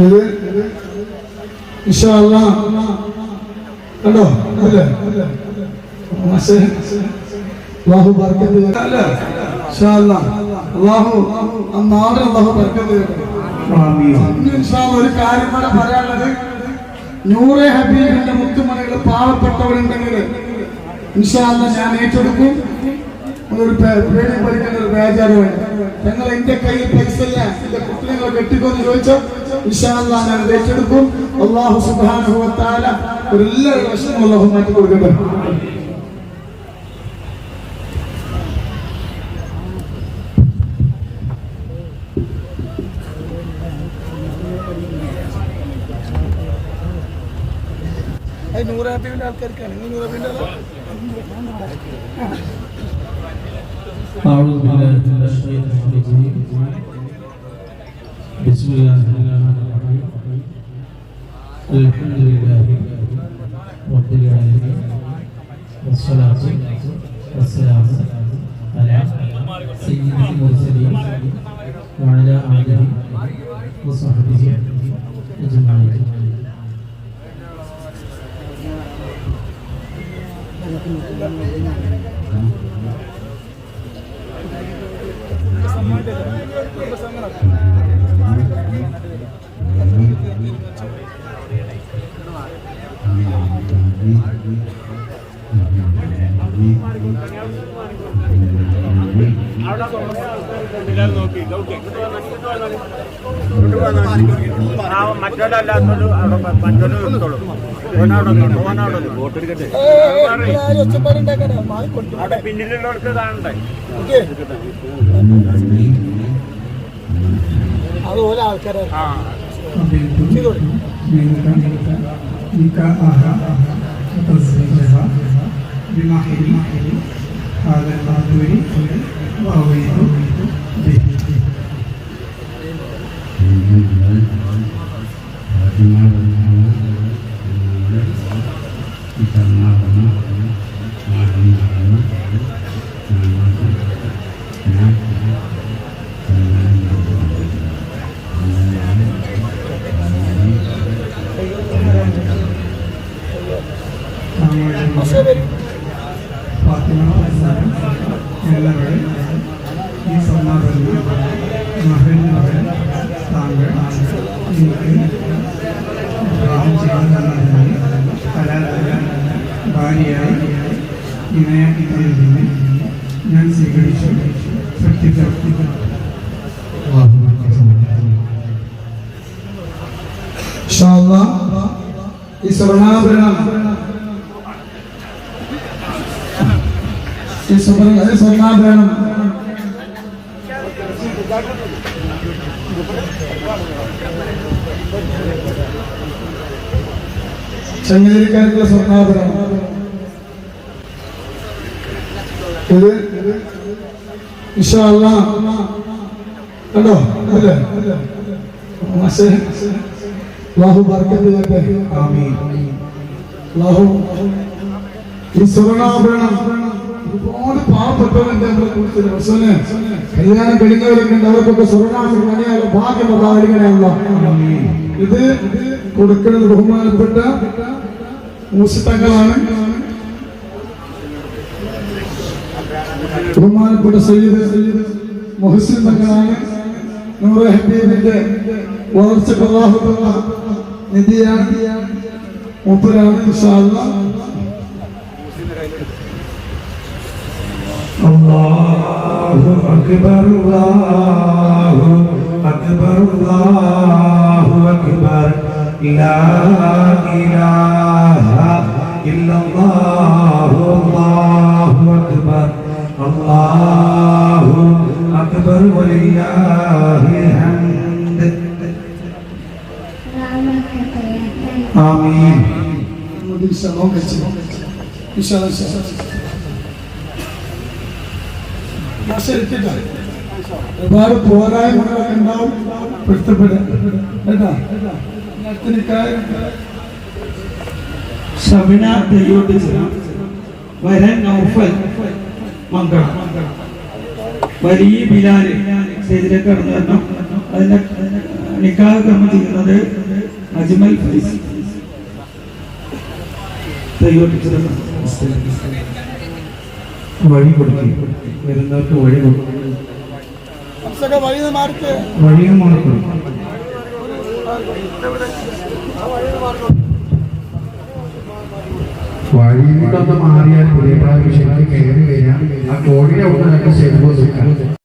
ഇത് ഇൻഷാ അല്ലാഹ് കണ്ടോ അല്ലേ അല്ലാഹു ബർക്കത്ത് അല്ലേ ഇൻഷാ അല്ലാഹ് അല്ലാഹു നാളെ അല്ലാഹു ബർക്കത്ത് ആമീൻ ഇൻഷാ അല്ലാഹ് ഒരു കാര്യം കൂടെ പറയാനുള്ളത് നൂറെ ഹബീബിന്റെ മുത്തുമണികൾ പാവപ്പെട്ടവരുണ്ടെങ്കിൽ ഇൻഷാ അല്ലാഹ് ഞാൻ ഏറ്റെടുക്കും ഒരു പേടി പഠിക്കുന്ന ഒരു ബേജാറ് വേണം ഞങ്ങൾ എന്റെ കയ്യിൽ പൈസ ഇല്ല എന്റെ കുട്ടികളെ കെട്ടിക്കൊന്ന് ചോദിച്ചോ ഇൻഷാ അല്ലാഹ് ഞാൻ ഏറ്റെടുക്കും അല്ലാഹു സുബ്ഹാനഹു വ തആല എല്ലാവരുടെ വിഷമം അല്ലാഹു മാറ്റി കൊടുക്കട്ടെ നൂറ് ഹാപ്പിന്റെ ആൾക്കാർക്കാണ് നൂറ് ഹാപ്പിന്റെ أعوذ بالله من الشيطان الرجيم بسم الله الرحمن الرحيم الحمد لله رب العالمين والصلاة والسلام على سيد المرسلين وعلى آله وصحبه أجمعين പിന്നിലുള്ളവർക്ക് കാണണ്ടേ അതുപോലെ ആൾക്കാരെ هذا المعذور وأريد به ഫാത്തിമ എല്ലാവരും ഈ സമാധാനം മഹലിനവരെ താങ്കൾ എനിക്ക് വിവാഹം ചെയ്യുന്നതിനായി ഹലാലായ ഭാര്യയായി ഇണയാക്കി തരുന്നതിന് ഞാൻ സ്വീകരിച്ചു സത്യപ്രവർത്തിക്കുന്നു ഈ സ്വർണ്ണാഭരണം സ്വർണ്ണാഭരണം ചങ്ങേരിക്കാർക്കുള്ള സ്വർണ്ണാഭരണം ഇത് ഇൻഷാ അല്ലാഹ് കണ്ടോ അല്ലേ അല്ലാഹു ബർക്കത്ത് ചെയ്യട്ടെ ആമീൻ അല്ലാഹു ഈ സ്വർണ്ണാഭരണം ഒരുപാട് പാവപ്പെട്ടവരുണ്ട് നമ്മളെ കുറിച്ച് കല്യാണം കഴിഞ്ഞവരൊക്കെ ഉണ്ട് അവർക്കൊക്കെ സ്വർണ്ണാഭരണം അണിയാനുള്ള ഭാഗ്യം അതായിരിക്കണമല്ല ഇത് കൊടുക്കുന്നത് ബഹുമാനപ്പെട്ട മൂസത്തങ്ങളാണ് ബഹുമാനപ്പെട്ട സയ്യിദ് മുഹസിൻ തങ്ങളാണ് നൂറെ ഹബീബിന്റെ വളർച്ചക്ക് അല്ലാഹു തന്ന നിധിയാണ് മൂപ്പരാണ് ഇൻഷാ അല്ലാഹ് അല്ലാഹു അക്ബർ അല്ലാഹു അക്ബർ അല്ലാഹു അക്ബർ ലാ ഇലാഹ ഇല്ലല്ലാഹു അല്ലാഹു അക്ബർ അല്ലാഹു അക്ബർ വലില്ലാഹിൽ ഹംദ് ആമീൻ ഒരുപാട് പോരായ്മകളൊക്കെ ഉണ്ടാവും പൊരുത്തപ്പെടാൻ കേട്ടാ ഷബിന തെയ്യോട്ടിച്ച് വരൻ നൗഫൽ മംഗളം വലിയ ബിലാല് സ്റ്റേജിലേക്ക് കടന്നു വരണം അതിന്റെ നിക്കാഹ് കർമ്മം ചെയ്യുന്നത് അജ്മൽ ഫൈസി. വഴി കൊടുക്കും, വരുന്നവർക്ക് വഴി കൊടുക്കും, വഴിയും മാർക്കും. വഴിയിൽ നിന്നൊന്ന് മാറിയാൽ പുതിയ പ്രാവശ്യം കയറി കഴിഞ്ഞാൽ ആ കോഴിയുടെ ഉള്ളിലൊക്കെ ചെയ്തു